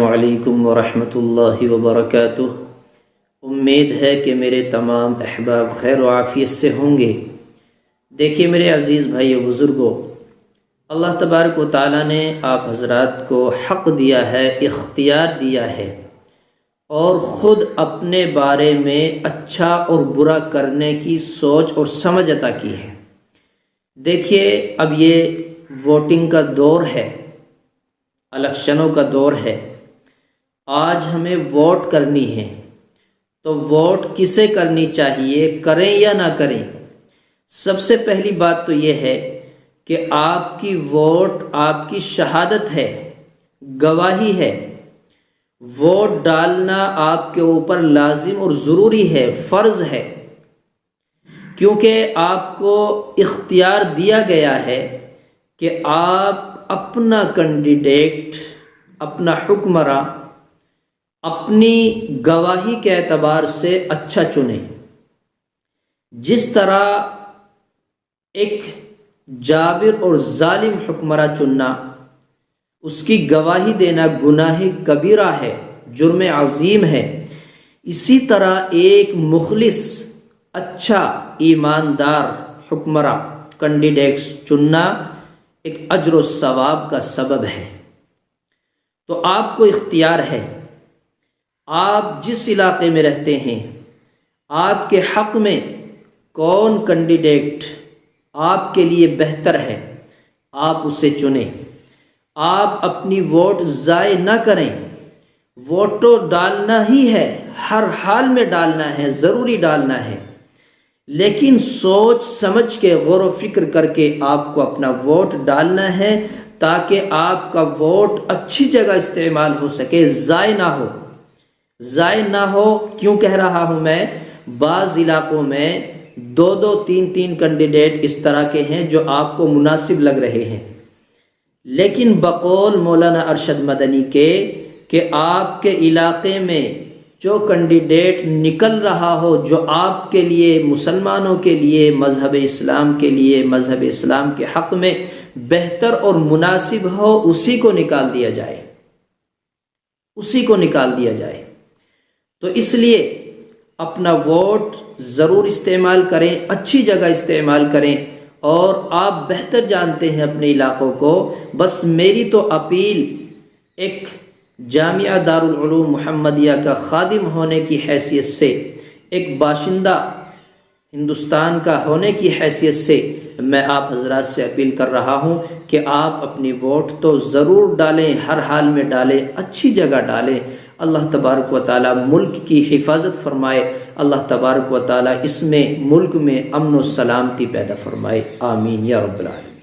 علیکم ورحمۃ اللہ وبرکاتہ۔ امید ہے کہ میرے تمام احباب خیر و عافیت سے ہوں گے۔ دیکھیے میرے عزیز بھائی و بزرگوں، اللہ تبارک و تعالیٰ نے آپ حضرات کو حق دیا ہے، اختیار دیا ہے، اور خود اپنے بارے میں اچھا اور برا کرنے کی سوچ اور سمجھ عطا کی ہے۔ دیکھیے اب یہ ووٹنگ کا دور ہے، الیکشنوں کا دور ہے۔ آج ہمیں ووٹ کرنی ہے، تو ووٹ کسے کرنی چاہیے، کریں یا نہ کریں؟ سب سے پہلی بات تو یہ ہے کہ آپ کی ووٹ آپ کی شہادت ہے، گواہی ہے۔ ووٹ ڈالنا آپ کے اوپر لازم اور ضروری ہے، فرض ہے، کیونکہ آپ کو اختیار دیا گیا ہے کہ آپ اپنا کینڈیڈیٹ، اپنا حکمراں اپنی گواہی کے اعتبار سے اچھا چنیں۔ جس طرح ایک جابر اور ظالم حکمراں چننا، اس کی گواہی دینا گناہ کبیرہ ہے، جرم عظیم ہے، اسی طرح ایک مخلص، اچھا ایماندار حکمراں کینڈیڈیٹ چننا ایک اجر و ثواب کا سبب ہے۔ تو آپ کو اختیار ہے، آپ جس علاقے میں رہتے ہیں، آپ کے حق میں کون کینڈیڈیٹ آپ کے لیے بہتر ہے، آپ اسے چنیں۔ آپ اپنی ووٹ ضائع نہ کریں۔ ووٹ تو ڈالنا ہی ہے، ہر حال میں ڈالنا ہے، ضروری ڈالنا ہے، لیکن سوچ سمجھ کے غور و فکر کر کے آپ کو اپنا ووٹ ڈالنا ہے، تاکہ آپ کا ووٹ اچھی جگہ استعمال ہو سکے، ضائع نہ ہو۔ ضائع نہ ہو کیوں کہہ رہا ہوں میں؟ بعض علاقوں میں دو تین کینڈیڈیٹ اس طرح کے ہیں جو آپ کو مناسب لگ رہے ہیں، لیکن بقول مولانا ارشد مدنی کے کہ آپ کے علاقے میں جو کینڈیڈیٹ نکل رہا ہو، جو آپ کے لیے، مسلمانوں کے لیے، مذہب اسلام کے لیے، مذہب اسلام کے حق میں بہتر اور مناسب ہو، اسی کو نکال دیا جائے، اسی کو نکال دیا جائے۔ تو اس لیے اپنا ووٹ ضرور استعمال کریں، اچھی جگہ استعمال کریں، اور آپ بہتر جانتے ہیں اپنے علاقوں کو۔ بس میری تو اپیل ایک جامعہ دارالعلوم محمدیہ کا خادم ہونے کی حیثیت سے، ایک باشندہ ہندوستان کا ہونے کی حیثیت سے میں آپ حضرات سے اپیل کر رہا ہوں کہ آپ اپنی ووٹ تو ضرور ڈالیں، ہر حال میں ڈالیں، اچھی جگہ ڈالیں۔ اللہ تبارک و تعالیٰ ملک کی حفاظت فرمائے، اللہ تبارک و تعالیٰ اس میں، ملک میں امن و سلامتی پیدا فرمائے، آمین یا رب العالمین۔